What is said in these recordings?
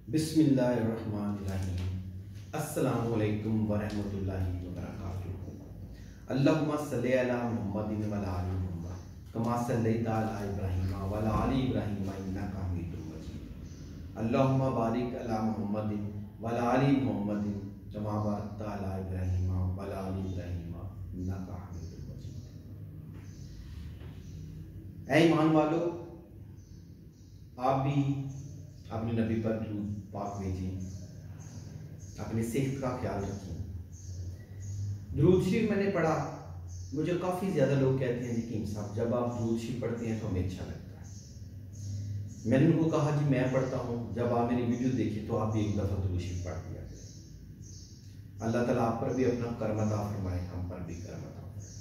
बिस्मिल्लाहिर्रहमानिर्रहीम। अस्सलामुअलैकुम वरहमतुल्लाहि वबरकातुहू। अल्लाहुम्मा सल्लि अला मुहम्मदिन व अला आलि मुहम्मद कमा सल्लैता अला इब्राहीम व अला आलि इब्राहीम इन्नका हमीदुम मजीद। अल्लाहुम्मा बारिक अला मुहम्मदिन व अला आलि मुहम्मदिन कमा बारकता अला इब्राहीम व अला आलि इब्राहीम इन्नका हमीदुम मजीद। ऐ ईमान वालो, आप भी अपने नबी पर दुरूद पाक भेजें, अपनी सेहत का ख्याल रखें। दुरूद शरीफ मैंने पढ़ा, मुझे काफ़ी ज़्यादा लोग कहते हैं जी कीम साहब जब आप दुरूद शरीफ पढ़ते हैं तो हमें अच्छा लगता है। मैंने उनको कहा जी मैं पढ़ता हूँ, जब आप मेरी वीडियो देखें तो आप भी एक दफ़ा दुरूद शरीफ पढ़ दिया करें। अल्लाह ताला आप पर भी अपना करम अता फरमाए, हम पर भी करम अता फरमाए।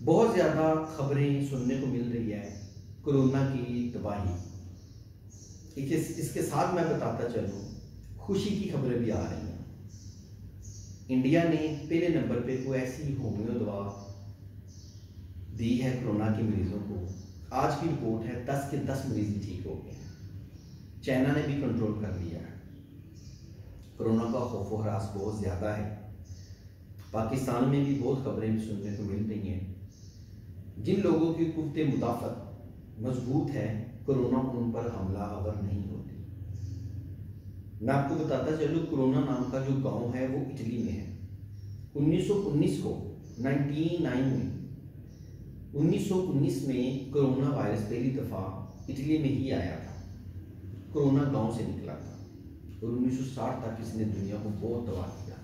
बहुत ज़्यादा खबरें सुनने को मिल रही है कोरोना की तबाही। इसके साथ मैं बताता चलूँ, खुशी की खबरें भी आ रही हैं। इंडिया ने पहले नंबर पे कोई ऐसी होमियो दवा दी है कोरोना के मरीजों को। आज की रिपोर्ट है 10 के 10 मरीज ठीक हो गए हैं। चाइना ने भी कंट्रोल कर लिया है। कोरोना का खौफ व हरास बहुत ज़्यादा है। पाकिस्तान में भी बहुत खबरें भी सुनने को मिल रही हैं। जिन लोगों की कुव्वत मुदाफ़त मजबूत है, कोरोना उन पर हमला आवर नहीं होती। मैं आपको बताता चलूँ, कोरोना नाम का जो गांव है वो इटली में है। 1919 को 1919 में कोरोना वायरस पहली दफ़ा इटली में ही आया था। कोरोना गांव से निकला था और 1960 तक इसने दुनिया को बहुत तबाह किया।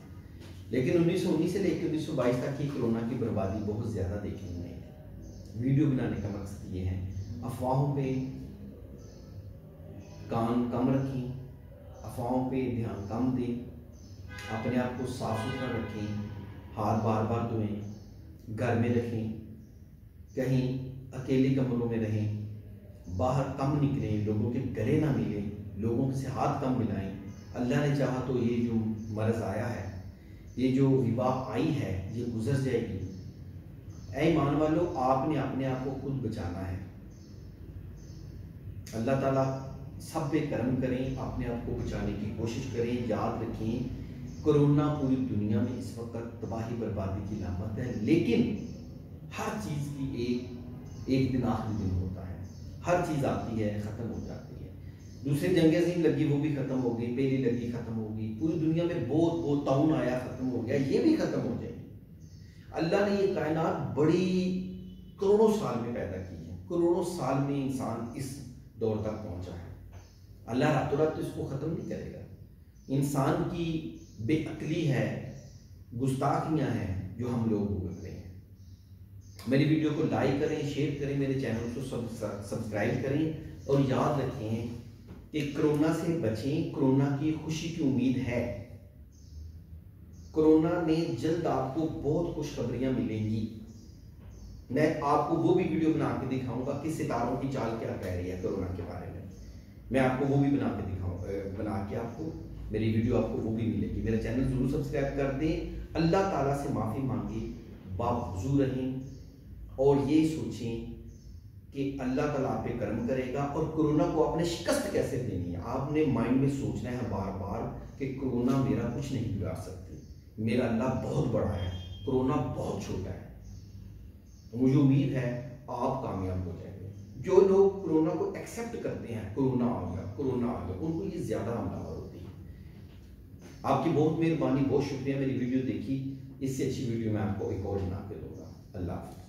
लेकिन 1919 से लेकर 1922 तक ही कोरोना की बर्बादी बहुत ज़्यादा देखने में आई। वीडियो बनाने का मकसद ये है, अफवाहों पे कान कम रखें, अफवाहों पे ध्यान कम दें, अपने आप को साफ सुथरा रखें, हाथ बार बार धोएं, घर में रखें, कहीं अकेले कमरों में रहें, बाहर कम निकलें, लोगों के गले ना मिलें, लोगों से हाथ कम मिलाएं। अल्लाह ने चाहा तो ये जो मर्ज़ आया है, ये जो विबा आई है, ये गुजर जाएगी। ऐ ईमान वालों, आपने अपने आप को खुद बचाना है। अल्लाह ताला सब पे करम करें, अपने आप को बचाने की कोशिश करें। याद रखें, कोरोना पूरी दुनिया में इस वक्त तबाही बर्बादी की लामत है, लेकिन हर चीज़ की एक दिन आखिरी दिन होता है। हर चीज़ आती है, ख़त्म हो जाती है। दूसरी जंग अज़ीम लगी, वो भी ख़त्म हो गई। पहली लगी, ख़त्म हो गई। पूरी दुनिया में बहुत ताउन आया, ख़त्म हो गया, ये भी ख़त्म हो जाएगी। अल्लाह ने ये कायनात बड़ी करोड़ों साल में पैदा की है। करोड़ों साल में इंसान इस दौर तक पहुंचा है। अल्लाह रातों रात तो इसको ख़त्म नहीं करेगा। इंसान की बेअक्ली है, गुस्ताखियाँ हैं जो हम लोग भुगत रहे हैं। मेरी वीडियो को लाइक करें, शेयर करें, मेरे चैनल को सब्सक्राइब करें और याद रखें कि कोरोना से बचें। कोरोना की खुशी की उम्मीद है। कोरोना में जल्द आपको बहुत खुशखबरियाँ मिलेंगी। मैं आपको वो भी वीडियो बना के दिखाऊंगा कि सितारों की चाल क्या कह रही है कोरोना के बारे में। मैं आपको वो भी बना के दिखाऊंगा, बना के आपको मेरी वीडियो आपको वो भी मिलेगी। मेरा चैनल ज़रूर सब्सक्राइब कर दें। अल्लाह ताला से माफ़ी मांगे, बावजूद रहें और ये सोचें कि अल्लाह ताला आप पे करम करेगा। और कोरोना को आपने शिकस्त कैसे देनी है, आपने माइंड में सोचना है बार बार कि कोरोना मेरा कुछ नहीं बिगाड़ सकती। मेरा अल्लाह बहुत बड़ा है, कोरोना बहुत छोटा है। मुझे उम्मीद है आप कामयाब हो जाएंगे। जो लोग कोरोना को एक्सेप्ट करते हैं, कोरोना आ गया, उनको ये ज़्यादा हमलावर होती है। आपकी बहुत मेहरबानी, बहुत शुक्रिया। मेरी वीडियो देखी, इससे अच्छी वीडियो मैं आपको एक और बना के दूंगा। अल्लाह हाफ़िज़।